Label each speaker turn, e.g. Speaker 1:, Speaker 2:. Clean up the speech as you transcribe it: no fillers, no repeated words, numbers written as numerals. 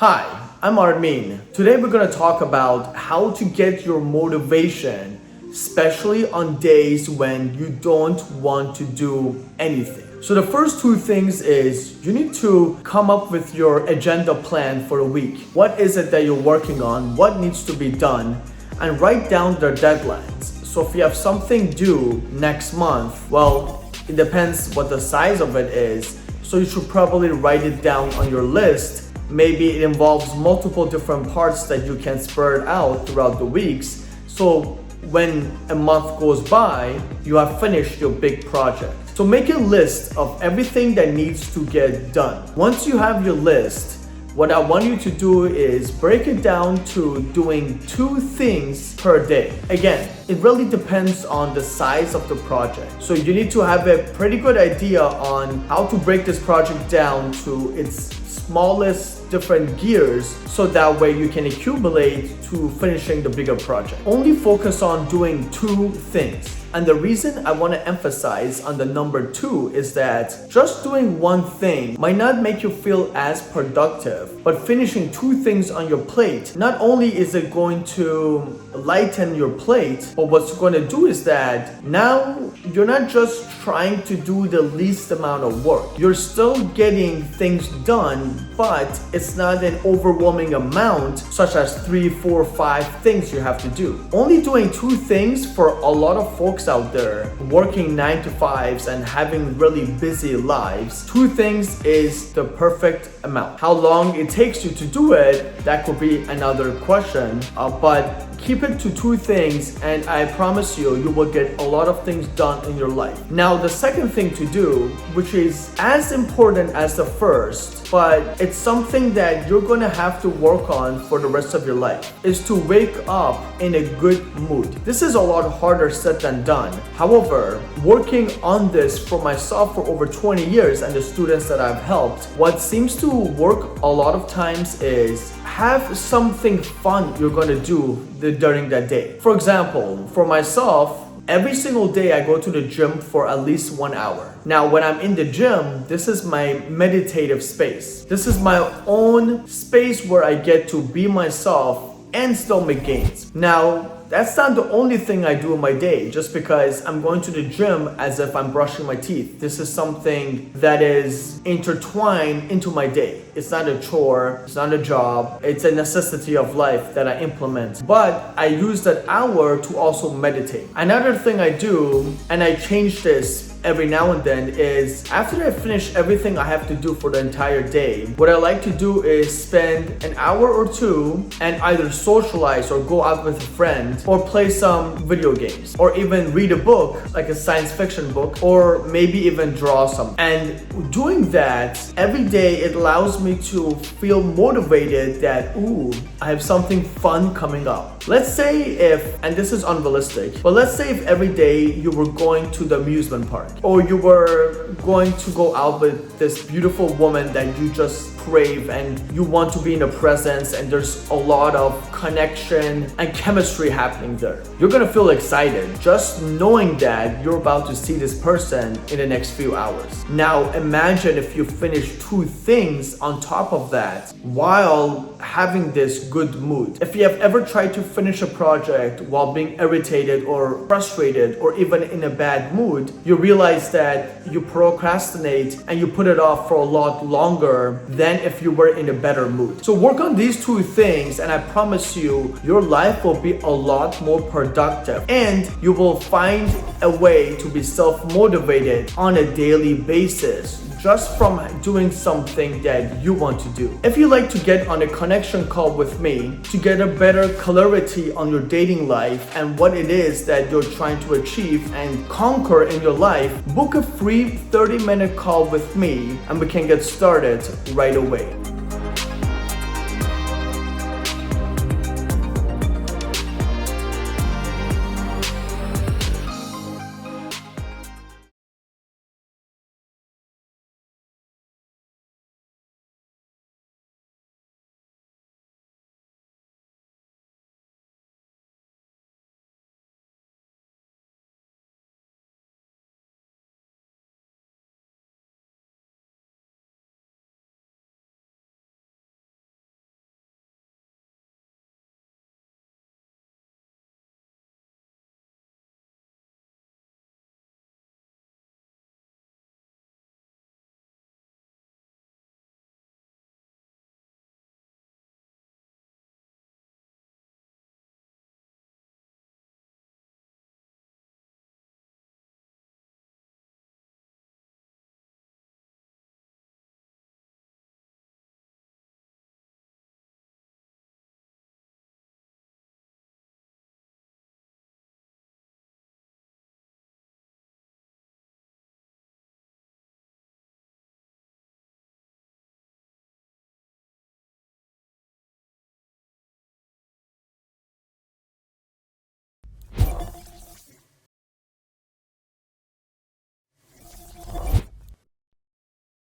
Speaker 1: Hi, I'm Armin. Today we're going to talk about how to get your motivation, especially on days when you don't want to do anything. So the first two things is you need to come up with your agenda plan for the week. What is it that you're working on? What needs to be done? And write down their deadlines. So if you have something due next month, well, it depends what the size of it is. So you should probably write it down on your list. Maybe it involves multiple different parts that you can spread out throughout the weeks. So when a month goes by, you have finished your big project. So make a list of everything that needs to get done. Once you have your list, what I want you to do is break it down to doing 2 things per day. Again, it really depends on the size of the project. So you need to have a pretty good idea on how to break this project down to its smallest different gears so that way you can accumulate to finishing the bigger project. Only focus on doing 2 things. And the reason I want to emphasize on the number 2 is that just doing one thing might not make you feel as productive, but finishing 2 things on your plate, not only is it going to lighten your plate, but what's going to do is that now you're not just trying to do the least amount of work. You're still getting things done, but it's not an overwhelming amount such as 3, 4, 5 things you have to do. Only doing 2 things for a lot of folks out there working 9 to 5s and having really busy lives, 2 things is the perfect amount. How long it takes you to do it, that could be another question, but keep it to 2 things and I promise you, you will get a lot of things done in your life. Now, the second thing to do, which is as important as the first, but it's something that you're gonna have to work on for the rest of your life, is to wake up in a good mood. This is a lot harder said than done. However, working on this for myself for over 20 years and the students that I've helped, what seems to work a lot of times is have something fun you're gonna do during that day. For example, for myself, every single day I go to the gym for at least 1 hour. Now, when I'm in the gym, this is my meditative space. This is my own space where I get to be myself and still make gains. Now, that's not the only thing I do in my day, just because I'm going to the gym as if I'm brushing my teeth. This is something that is intertwined into my day. It's not a chore, it's not a job, it's a necessity of life that I implement. But I use that hour to also meditate. Another thing I do, and I change this every now and then, is after I finish everything I have to do for the entire day, what I like to do is spend an hour or 2 and either socialize or go out with a friend or play some video games or even read a book, like a science fiction book, or maybe even draw some. And doing that every day, it allows me to feel motivated that, ooh, I have something fun coming up. Let's say if, and this is unrealistic, but let's say if every day you were going to the amusement park, or you were going to go out with this beautiful woman that you just crave and you want to be in the presence, and there's a lot of connection and chemistry happening there. You're gonna feel excited just knowing that you're about to see this person in the next few hours. Now imagine if you finish 2 things on top of that while having this good mood. If you have ever tried to finish a project while being irritated or frustrated or even in a bad mood, you realize that you procrastinate and you put it off for a lot longer than if you were in a better mood. So work on these 2 things and I promise you, your life will be a lot more productive and you will find a way to be self-motivated on a daily basis just from doing something that you want to do. If you'd like to get on a connection call with me to get a better clarity on your dating life and what it is that you're trying to achieve and conquer in your life, book a free 30-minute call with me and we can get started right away.